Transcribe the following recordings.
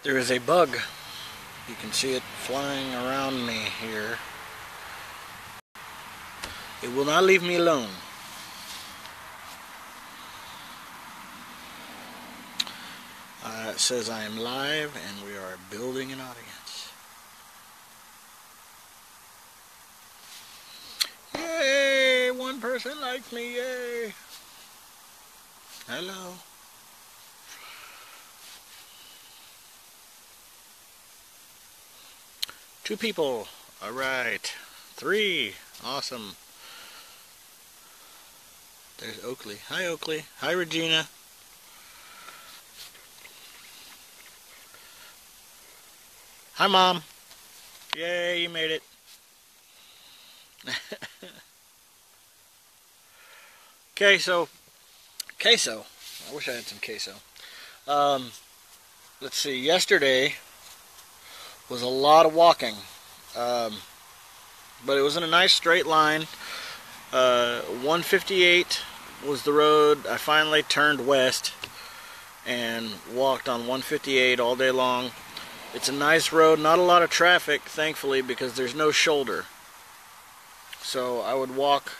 There is a bug. You can see it flying around me here. It will not leave me alone. It says I am live and we are building an audience. Yay! One person likes me, yay! Hello. Two people. Alright. 3. Awesome. There's Oakley. Hi, Oakley. Hi, Regina. Hi, Mom. Yay, you made it. Queso. I wish I had some queso. Let's see. Yesterday was a lot of walking. But it was in a nice straight line. 158 was the road. I finally turned west and walked on 158 all day long. It's a nice road, not a lot of traffic, thankfully, because there's no shoulder. So I would walk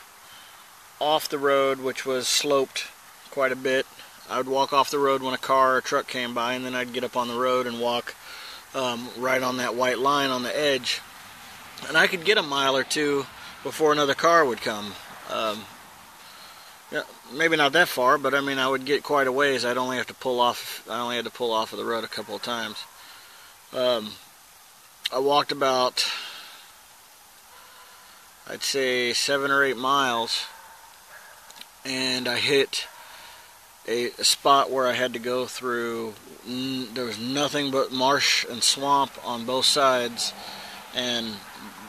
off the road, which was sloped quite a bit. I would walk off the road when a car or a truck came by, and then I'd get up on the road and walk right on that white line on the edge. And I could get a mile or two before another car would come. Yeah, maybe not that far, but I mean, I would get quite a ways. I'd only have to pull off. I only had to pull off of the road a couple of times. I walked about, I'd say 7 or 8 miles, and I hit a spot where I had to go through. There was nothing but marsh and swamp on both sides, and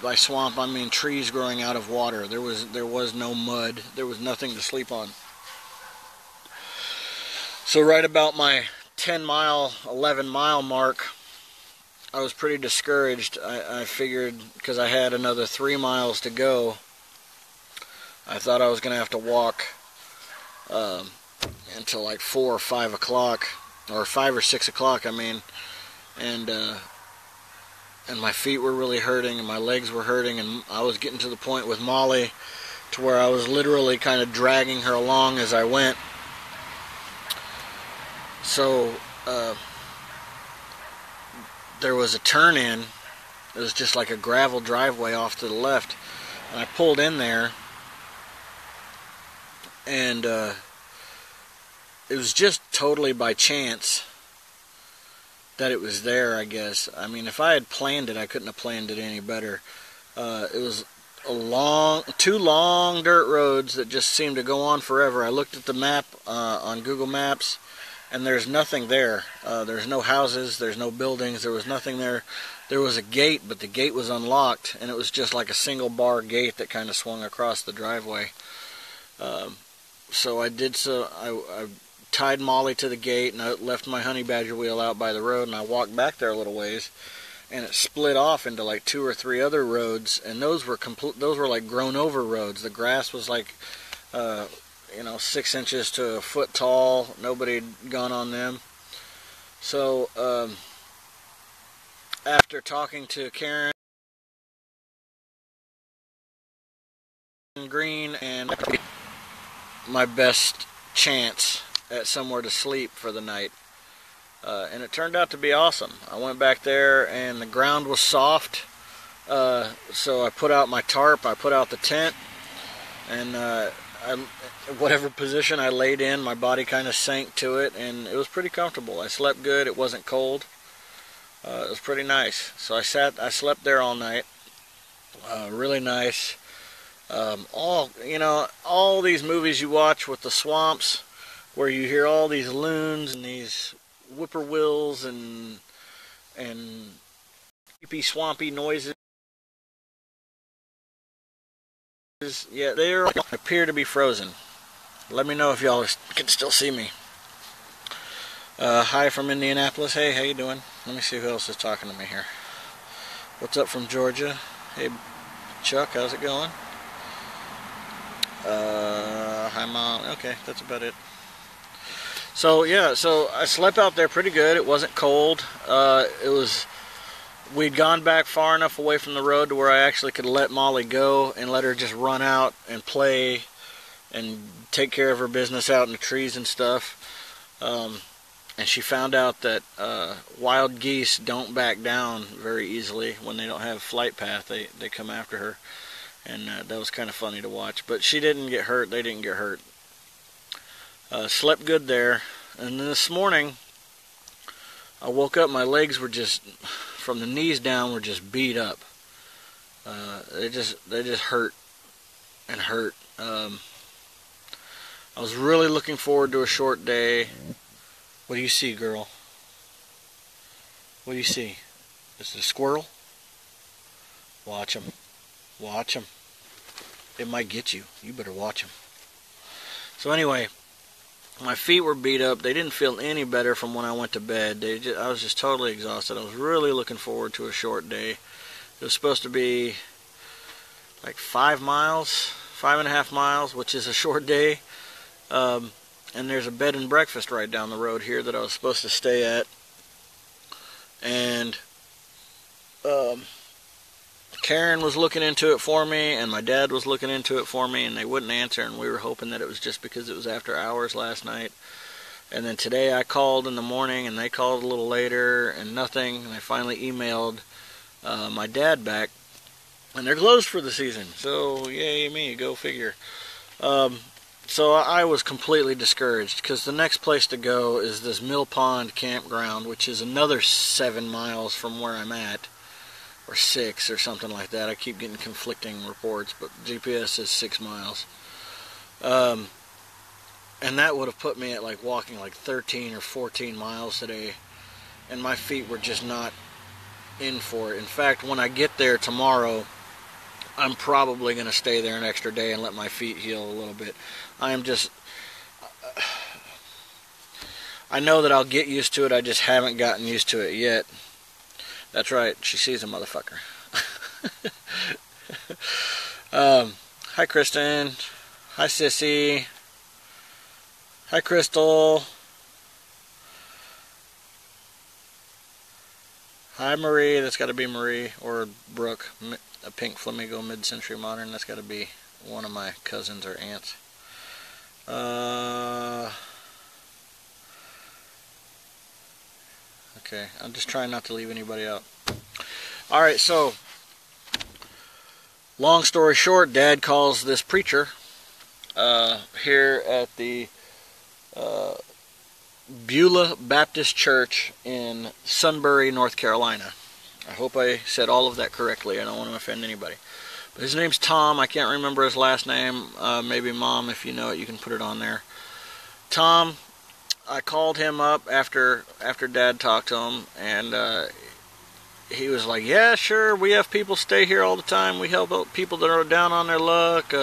by swamp I mean trees growing out of water. There was no mud. There was nothing to sleep on. So right about my 10-mile, 11-mile mark, I was pretty discouraged. I figured, because I had another 3 miles to go, I thought I was going to have to walk until like 4 or 5 o'clock, or 5 or 6 o'clock, I mean, and my feet were really hurting, and my legs were hurting, and I was getting to the point with Molly to where I was literally kind of dragging her along as I went. So there was a turn in. It was just like a gravel driveway off to the left, and I pulled in there, and it was just totally by chance that it was there, I guess. I mean, if I had planned it, I couldn't have planned it any better. It was two long dirt roads that just seemed to go on forever. I looked at the map on Google Maps, and there's nothing there. There's no houses, there's no buildings, there was nothing there. There was a gate, but the gate was unlocked, and it was just like a single bar gate that kind of swung across the driveway. So I tied Molly to the gate, and I left my honey badger wheel out by the road, and I walked back there a little ways, and it split off into like 2 or 3 other roads, and those were like grown over roads. The grass was like 6 inches to a foot tall. Nobody had gone on them. So after talking to Karen Green, and my best chance at somewhere to sleep for the night, and it turned out to be awesome. I went back there, and the ground was soft, so I put out my tarp, I put out the tent, and whatever position I laid in, my body kind of sank to it, and it was pretty comfortable. I slept good. It wasn't cold. It was pretty nice. So I slept there all night. Really nice. All these movies you watch with the swamps, where you hear all these loons and these whippoorwills and creepy, swampy noises. Yeah, they appear to be frozen. Let me know if y'all can still see me. Hi from Indianapolis. Hey, how you doing? Let me see who else is talking to me here. What's up from Georgia? Hey, Chuck, how's it going? Hi, Mom. Okay, that's about it. So yeah, so I slept out there pretty good. It wasn't cold. We'd gone back far enough away from the road to where I actually could let Molly go and let her just run out and play and take care of her business out in the trees and stuff. And she found out that wild geese don't back down very easily when they don't have a flight path. They come after her, and that was kind of funny to watch. But she didn't get hurt. They didn't get hurt. Slept good there. And then this morning, I woke up. My legs were just, from the knees down, were just beat up. They just hurt and hurt. I was really looking forward to a short day. What do you see, girl? What do you see? Is it a squirrel? Watch him. Watch him. It might get you. You better watch him. So anyway, my feet were beat up. They didn't feel any better from when I went to bed. I was just totally exhausted. I was really looking forward to a short day. It was supposed to be like 5 miles, 5.5 miles, which is a short day. And there's a bed and breakfast right down the road here that I was supposed to stay at. And Karen was looking into it for me, and my dad was looking into it for me, and they wouldn't answer, and we were hoping that it was just because it was after hours last night. And then today I called in the morning, and they called a little later, and nothing. And I finally emailed my dad back, and they're closed for the season. So yay me, go figure. So I was completely discouraged, because the next place to go is this Mill Pond campground, which is another 7 miles from where I'm at, or 6 or something like that. I keep getting conflicting reports, but GPS says 6 miles. And that would have put me at walking 13 or 14 miles today, and my feet were just not in for it. In fact, when I get there tomorrow, I'm probably going to stay there an extra day and let my feet heal a little bit. I know that I'll get used to it, I just haven't gotten used to it yet. That's right, she sees a motherfucker. Hi Kristen. Hi Sissy. Hi Crystal. Hi Marie, that's got to be Marie, or Brooke, a pink flamingo mid-century modern. That's got to be one of my cousins or aunts. Okay, I'm just trying not to leave anybody out. Alright, so, long story short, Dad calls this preacher here at the Beulah Baptist Church in Sunbury, North Carolina. I hope I said all of that correctly. I don't want to offend anybody. But his name's Tom. I can't remember his last name. Maybe Mom, if you know it, you can put it on there. Tom, I called him up after Dad talked to him, and he was like, yeah, sure, we have people stay here all the time. We help out people that are down on their luck.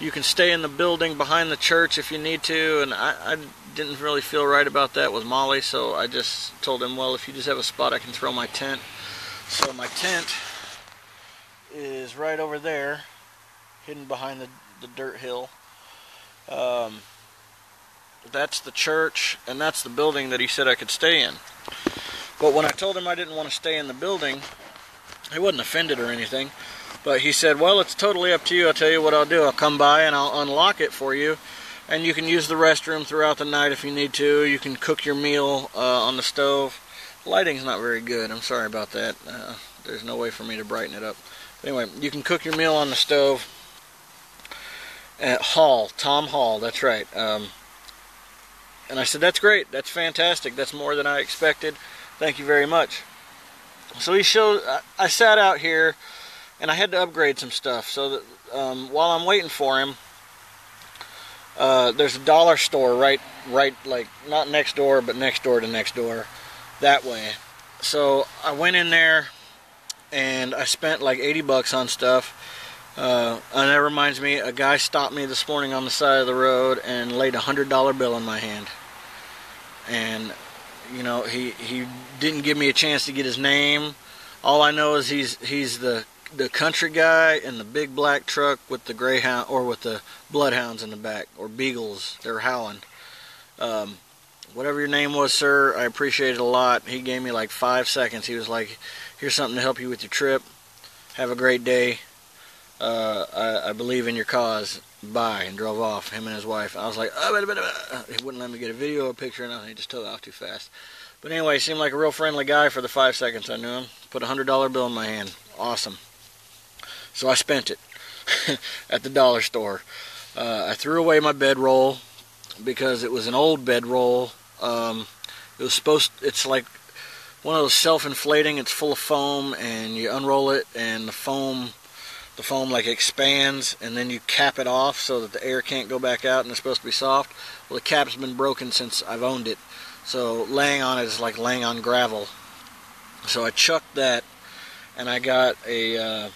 You can stay in the building behind the church if you need to. And I didn't really feel right about that with Molly, so I just told him, well, if you just have a spot, I can throw my tent. So my tent is right over there, hidden behind the dirt hill. That's the church, and that's the building that he said I could stay in. But when I told him I didn't want to stay in the building, he wasn't offended or anything. But he said, well, it's totally up to you. I'll tell you what I'll do. I'll come by and I'll unlock it for you. And you can use the restroom throughout the night if you need to. You can cook your meal on the stove. The lighting's not very good. I'm sorry about that. There's no way for me to brighten it up. But anyway, you can cook your meal on the stove at Tom Hall, that's right. And I said, that's great. That's fantastic. That's more than I expected. Thank you very much. So I sat out here, and I had to upgrade some stuff. So that while I'm waiting for him, there's a dollar store right, not next door, but next door to next door, that way. So I went in there, and I spent like $80 on stuff. And that reminds me, a guy stopped me this morning on the side of the road and laid a $100 bill in my hand. And, you know, he didn't give me a chance to get his name. All I know is he's the country guy in the big black truck with the greyhound, or with the bloodhounds in the back, or beagles. They're howling. whatever your name was, sir, I appreciate it a lot. He gave me like 5 seconds. He was like, here's something to help you with your trip. Have a great day. I believe in your cause. Bye. And drove off, him and his wife. I was like, oh, he wouldn't let me get a video or a picture or nothing. He just took off too fast. But anyway, he seemed like a real friendly guy for the 5 seconds I knew him. Put a $100 bill in my hand. Awesome. So I spent it at the dollar store. I threw away my bedroll because it was an old bedroll. It's like one of those self-inflating. It's full of foam, and you unroll it, and the foam like expands, and then you cap it off so that the air can't go back out, and it's supposed to be soft. Well, the cap's been broken since I've owned it, so laying on it is like laying on gravel. So I chucked that, and I got a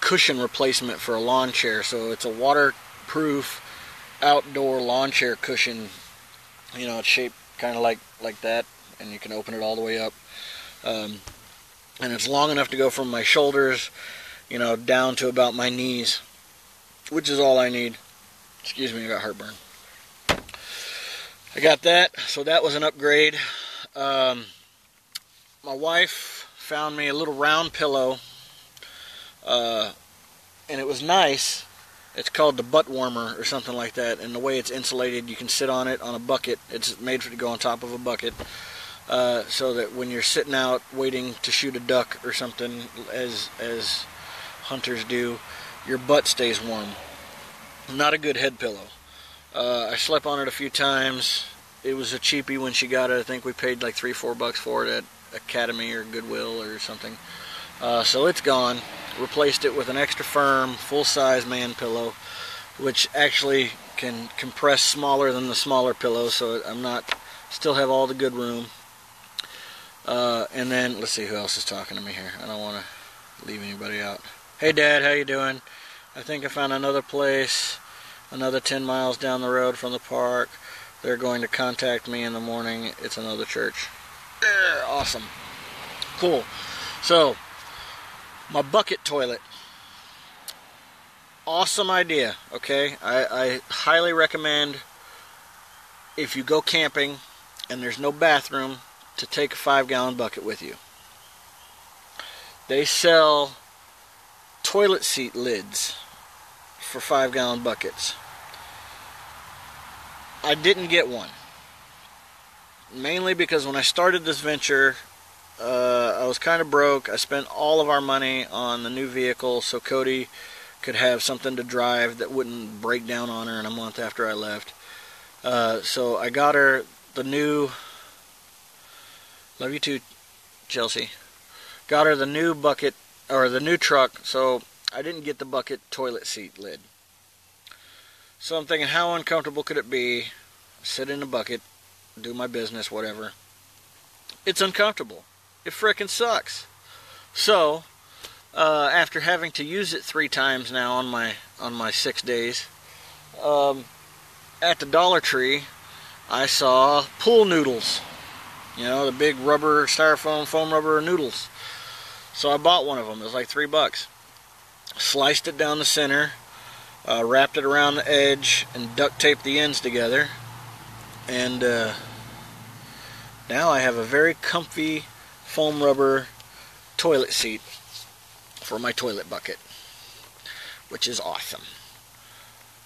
cushion replacement for a lawn chair. So it's a waterproof outdoor lawn chair cushion. You know, it's shaped kind of like that, and you can open it all the way up. And it's long enough to go from my shoulders, you know, down to about my knees, which is all I need. Excuse me, I got heartburn. I got that, so that was an upgrade. My wife found me a little round pillow, and it was nice. It's called the butt warmer or something like that, and the way it's insulated, you can sit on it on a bucket. It's made to go on top of a bucket, so that when you're sitting out waiting to shoot a duck or something, as hunters do, your butt stays warm. Not a good head pillow. I slept on it a few times. It was a cheapie when she got it. I think we paid like $3-4 for it at Academy or Goodwill or something. So it's gone. Replaced it with an extra firm, full-size man pillow, which actually can compress smaller than the smaller pillow, so still have all the good room. And then, let's see who else is talking to me here. I don't want to leave anybody out. Hey, Dad, how you doing? I think I found another place, another 10 miles down the road from the park. They're going to contact me in the morning. It's another church. Awesome. Cool. So, my bucket toilet. Awesome idea, okay? I highly recommend, if you go camping and there's no bathroom, to take a 5-gallon bucket with you. They sell toilet seat lids for 5-gallon buckets. I didn't get one. Mainly because when I started this venture, I was kind of broke. I spent all of our money on the new vehicle so Cody could have something to drive that wouldn't break down on her in a month after I left. So I got her the new, love you too, Chelsea. Got her the new bucket, or the new truck, so I didn't get the bucket toilet seat lid. So I'm thinking, how uncomfortable could it be? Sit in a bucket, do my business, whatever. It's uncomfortable. It frickin' sucks. So, after having to use it 3 times now on my 6 days, at the Dollar Tree, I saw pool noodles. You know, the big rubber, styrofoam, foam rubber noodles. So I bought one of them. It was like $3. Sliced it down the center, wrapped it around the edge, and duct taped the ends together. And now I have a very comfy foam rubber toilet seat for my toilet bucket, which is awesome.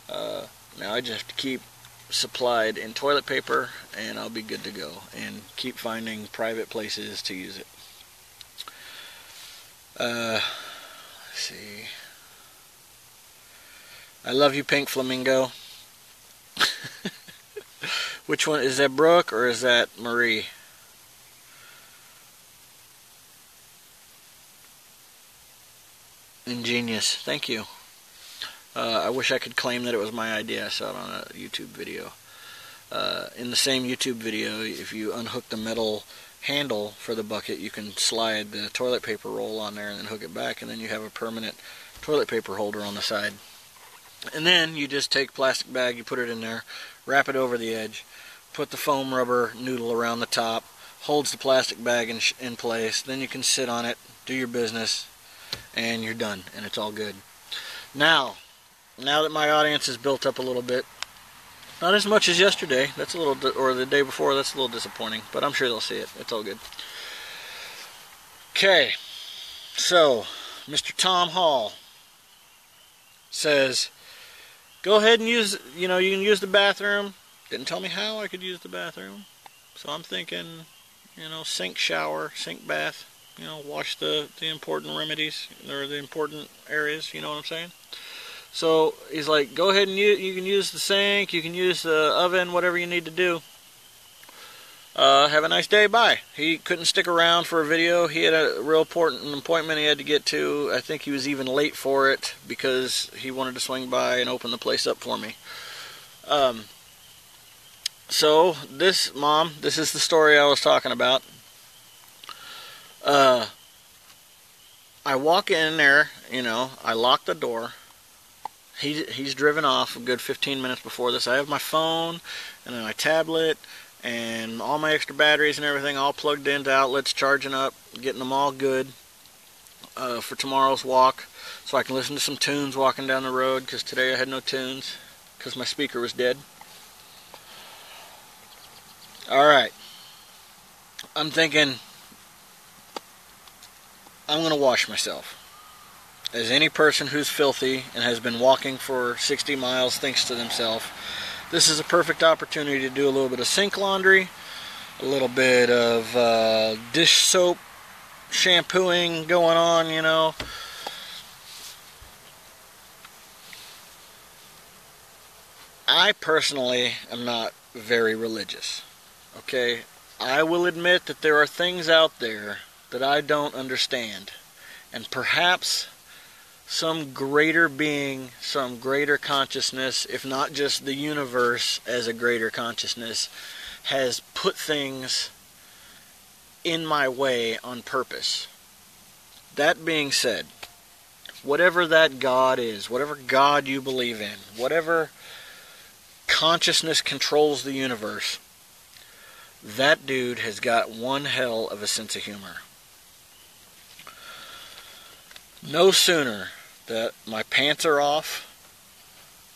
Now I just have to keep supplied in toilet paper, and I'll be good to go, and keep finding private places to use it. Let's see. I love you, Pink Flamingo. Which one? Is that Brooke or is that Marie? Ingenious. Thank you. I wish I could claim that it was my idea. I saw it on a YouTube video. In the same YouTube video, if you unhook the metal handle for the bucket, you can slide the toilet paper roll on there and then hook it back, and then you have a permanent toilet paper holder on the side. And then you just take a plastic bag, you put it in there, wrap it over the edge, put the foam rubber noodle around the top, holds the plastic bag in place, then you can sit on it, do your business, and you're done, and it's all good. Now that my audience is built up a little bit, Not as much as yesterday. That's a little, or the day before. That's a little disappointing. But I'm sure they'll see it. It's all good. Okay. So, Mr. Tom Hall says, go ahead and use, you can use the bathroom. Didn't tell me how I could use the bathroom. So I'm thinking, sink, shower, sink, bath. Wash the important remedies, or the important areas, you know what I'm saying? So he's like, go ahead and you can use the sink, you can use the oven, whatever you need to do. Have a nice day, bye. He couldn't stick around for a video. He had a real important appointment he had to get to. I think he was even late for it because he wanted to swing by and open the place up for me. So this is the story I was talking about. I walk in there, I lock the door. He's driven off a good 15 minutes before this. I have my phone and then my tablet and all my extra batteries and everything all plugged into outlets, charging up, getting them all good for tomorrow's walk, so I can listen to some tunes walking down the road, because today I had no tunes because my speaker was dead. Alright, I'm thinking I'm going to wash myself. As any person who's filthy and has been walking for 60 miles thinks to themselves, this is a perfect opportunity to do a little bit of sink laundry, a little bit of dish soap shampooing going on, I personally am not very religious. Okay? I will admit that there are things out there that I don't understand. And perhaps some greater being, some greater consciousness, if not just the universe as a greater consciousness, has put things in my way on purpose. That being said, whatever that God is, whatever God you believe in, whatever consciousness controls the universe, that dude has got one hell of a sense of humor. No sooner that my pants are off,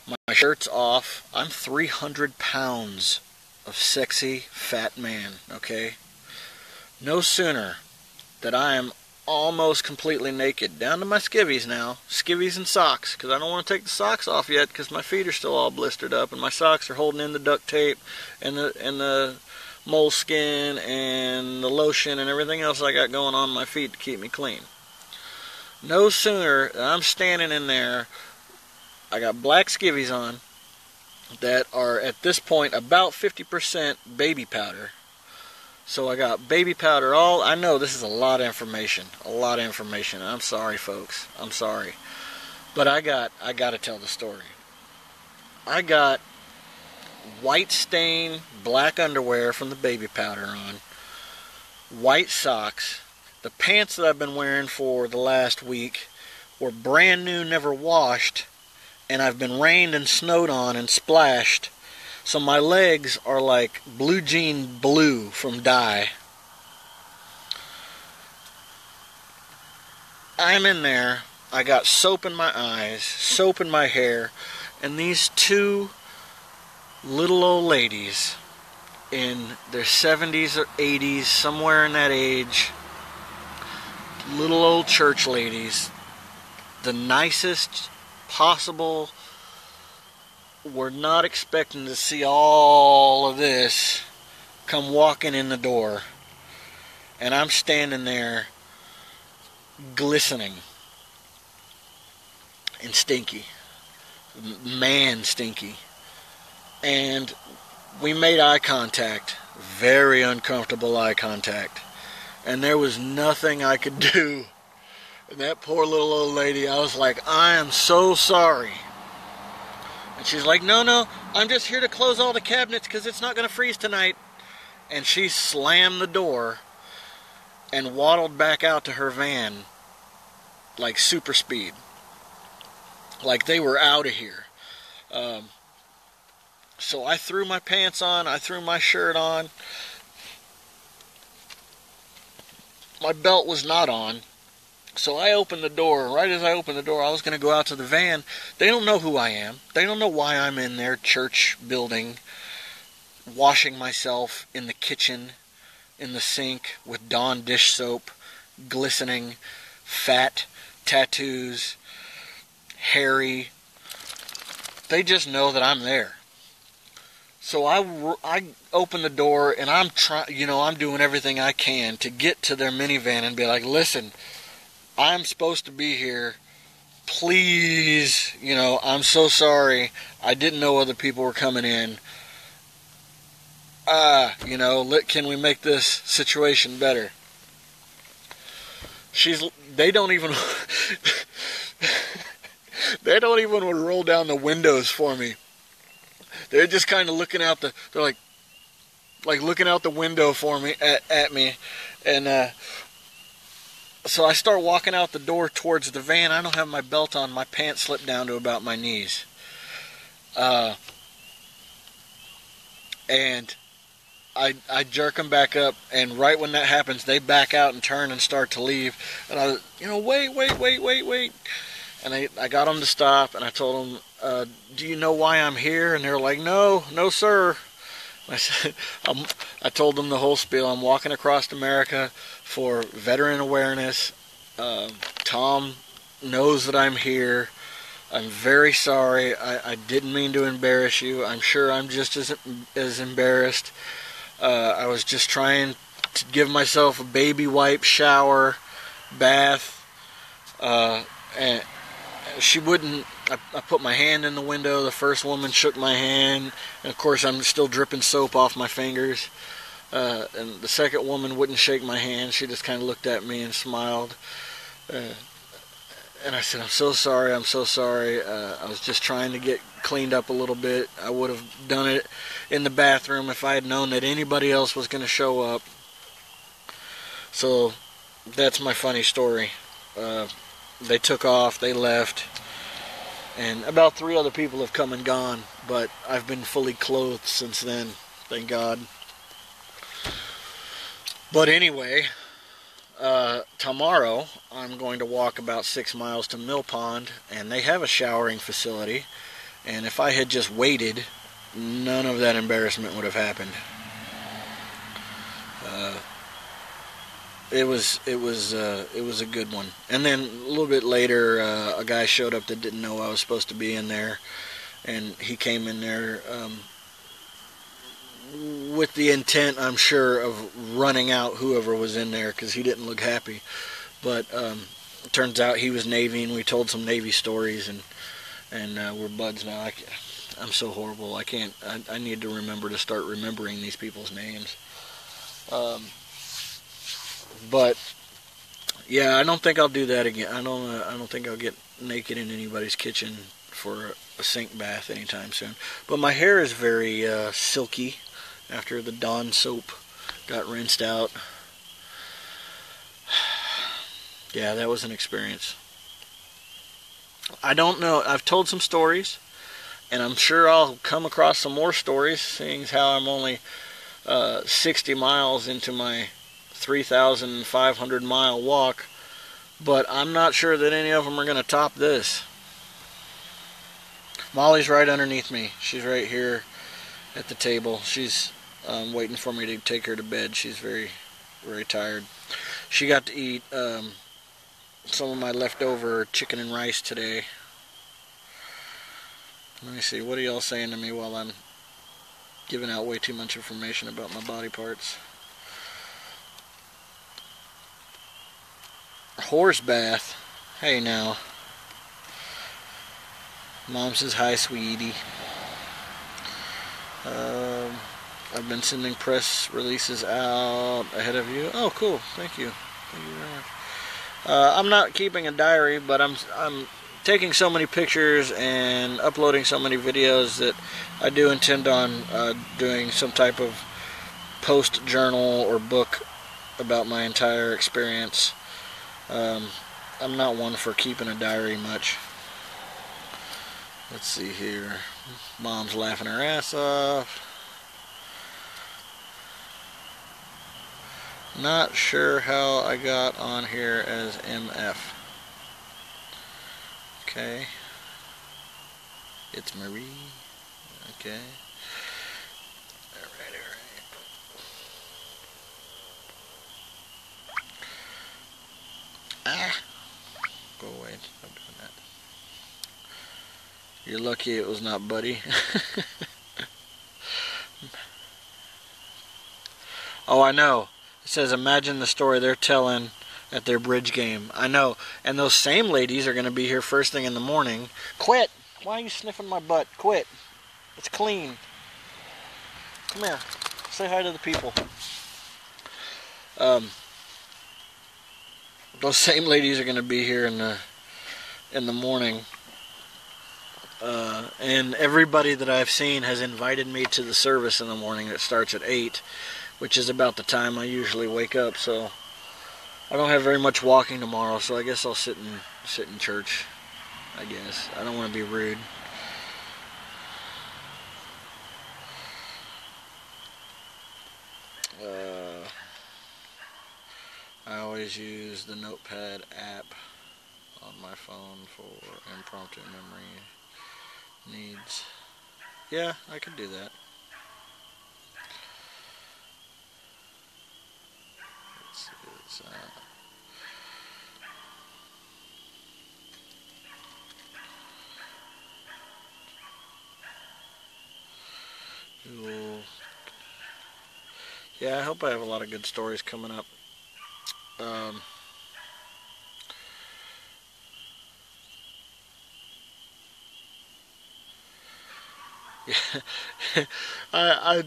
my shirt's off, I'm 300 pounds of sexy fat man, okay? No sooner that I am almost completely naked, down to my skivvies now, skivvies and socks, because I don't want to take the socks off yet because my feet are still all blistered up and my socks are holding in the duct tape and the moleskin and the lotion and everything else I got going on my feet to keep me clean. No sooner than I'm standing in there, I got black skivvies on that are at this point about 50% baby powder. So I got baby powder all. I know this is a lot of information. I'm sorry, folks. I'm sorry. But I got to tell the story. I got white stained black underwear from the baby powder on, white socks. The pants that I've been wearing for the last week were brand new, never washed, and I've been rained and snowed on and splashed. So my legs are like blue jean blue from dye. I'm in there. I got soap in my eyes, soap in my hair, and these two little old ladies in their 70s or 80s, somewhere in that age, little old church ladies, the nicest possible. We're not expecting to see all of this come walking in the door, and I'm standing there glistening and stinky, man stinky, and we made eye contact, very uncomfortable eye contact, and there was nothing I could do. And that poor little old lady, I was like, I am so sorry. And she's like, no, I'm just here to close all the cabinets because it's not going to freeze tonight. And she slammed the door and waddled back out to her van like super speed. Like they were out of here. So I threw my pants on, I threw my shirt on. My belt was not on. So I opened the door. Right as I opened the door, I was going to go out to the van. They don't know who I am. They don't know why I'm in their church building, washing myself in the kitchen, in the sink, with Dawn dish soap, glistening, fat, tattoos, hairy. They just know that I'm there. So I open the door, and I'm I'm doing everything I can to get to their minivan and be like, listen, I'm supposed to be here. Please, I'm so sorry. I didn't know other people were coming in. Can we make this situation better? They don't even roll down the windows for me. They're just kind of looking out they're like looking out the window for me, at me. And so I start walking out the door towards the van. I don't have my belt on. My pants slip down to about my knees. And I jerk them back up, and right when that happens, they back out and turn and start to leave. And I, wait. And I got them to stop, and I told them, do you know why I'm here? And they're like, no, sir. I said, I told them the whole spiel. I'm walking across America for veteran awareness. Tom knows that I'm here. I'm very sorry. I didn't mean to embarrass you. I'm sure I'm just as embarrassed. I was just trying to give myself a baby wipe, shower, bath, and she wouldn't. I put my hand in the window. The first woman shook my hand, and of course I'm still dripping soap off my fingers. And the second woman wouldn't shake my hand. She just kind of looked at me and smiled. And I said, I'm so sorry. I was just trying to get cleaned up a little bit. I would have done it in the bathroom if I had known that anybody else was going to show up. So that's my funny story. They took off, they left, and about 3 other people have come and gone, but I've been fully clothed since then, thank God. But anyway, tomorrow I'm going to walk about 6 miles to Mill Pond, and they have a showering facility, and if I had just waited, none of that embarrassment would have happened. It was a good one. And then a little bit later, a guy showed up that didn't know I was supposed to be in there, and he came in there with the intent, I'm sure, of running out whoever was in there because he didn't look happy. But it turns out he was Navy, and we told some Navy stories, and we're buds now. I'm so horrible. I need to remember to start remembering these people's names. But yeah, I don't think I'll do that again. I don't think I'll get naked in anybody's kitchen for a sink bath anytime soon. But my hair is very silky after the Dawn soap got rinsed out. Yeah, that was an experience. I don't know. I've told some stories, and I'm sure I'll come across some more stories, seeing as how I'm only 60 miles into my 3,500 mile walk, but I'm not sure that any of them are going to top this. Molly's right underneath me. She's right here at the table. She's waiting for me to take her to bed. She's very, very tired. She got to eat some of my leftover chicken and rice today. Let me see, what are y'all saying to me while I'm giving out way too much information about my body parts? Horse bath. Hey now. Mom says hi, sweetie. I've been sending press releases out ahead of you. Oh, cool. Thank you. Thank you very much. I'm not keeping a diary, but I'm taking so many pictures and uploading so many videos that I do intend on doing some type of post journal or book about my entire experience. I'm not one for keeping a diary much. Let's see here. Mom's laughing her ass off. Not sure how I got on here as MF. Okay. It's Marie. Okay. Alright, alright. Ah! Go away. Stop doing that. You're lucky it was not Buddy. Oh, I know. It says, imagine the story they're telling at their bridge game. I know. And those same ladies are going to be here first thing in the morning. Quit! Why are you sniffing my butt? Quit. It's clean. Come here. Say hi to the people. Those same ladies are going to be here in the morning. And everybody that I've seen has invited me to the service in the morning that starts at 8. Which is about the time I usually wake up, so I don't have very much walking tomorrow, so I guess I'll sit in church, I guess. I don't want to be rude. I always use the Notepad app on my phone for impromptu memory needs. Yeah, I could do that. Yeah, I hope I have a lot of good stories coming up.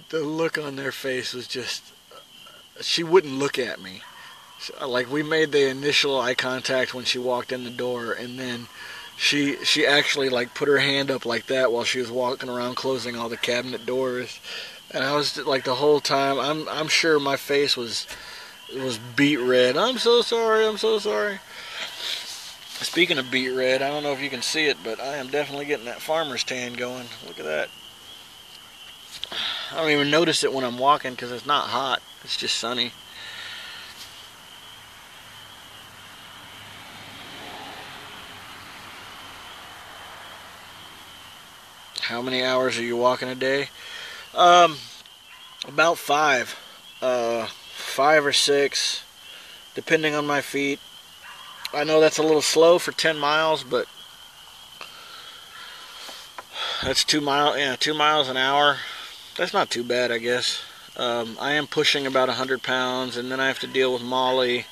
The look on their face was just, she wouldn't look at me. Like, we made the initial eye contact when she walked in the door, and then she actually like put her hand up like that while she was walking around closing all the cabinet doors. And I was like, the whole time, I'm sure my face was beet red. I'm so sorry, I'm so sorry. Speaking of beet red, I don't know if you can see it, but I am definitely getting that farmer's tan going. Look at that. I don't even notice it when I'm walking because it's not hot. It's just sunny. How many hours are you walking a day? About 5. 5 or 6, depending on my feet. I know that's a little slow for 10 miles, but that's 2 miles. Yeah, 2 miles an hour. That's not too bad, I guess. I am pushing about 100 pounds, and then I have to deal with Molly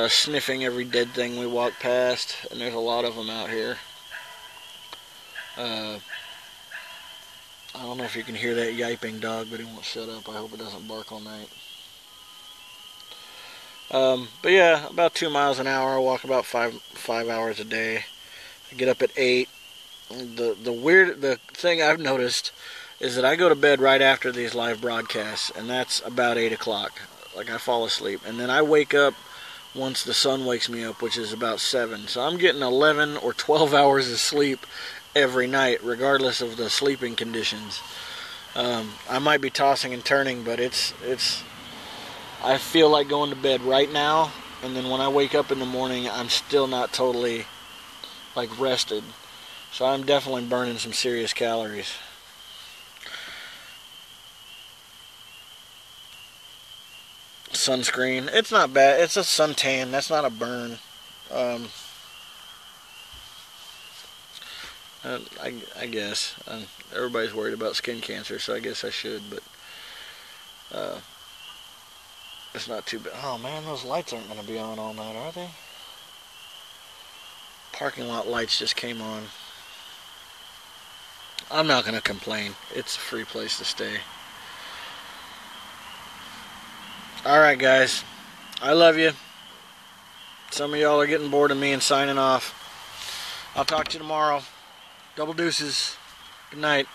sniffing every dead thing we walk past, and there's a lot of them out here. I don't know if you can hear that yiping dog, but he won't shut up. I hope it doesn't bark all night. But yeah, about 2 miles an hour. I walk about 5 hours a day. I get up at 8. The thing I've noticed is that I go to bed right after these live broadcasts, and that's about 8 o'clock. Like, I fall asleep, and then I wake up once the sun wakes me up, which is about 7. So I'm getting 11 or 12 hours of sleep every night, regardless of the sleeping conditions. I might be tossing and turning, but I feel like going to bed right now, and then when I wake up in the morning, I'm still not totally like rested. So I'm definitely burning some serious calories. Sunscreen, it's not bad. It's a suntan. That's not a burn. I guess everybody's worried about skin cancer, so I guess I should, but it's not too bad. Oh man, those lights aren't going to be on all night, are they? Parking lot lights just came on. I'm not going to complain. It's a free place to stay. Alright guys, I love you. Some of y'all are getting bored of me and signing off. I'll talk to you tomorrow. Double deuces. Good night.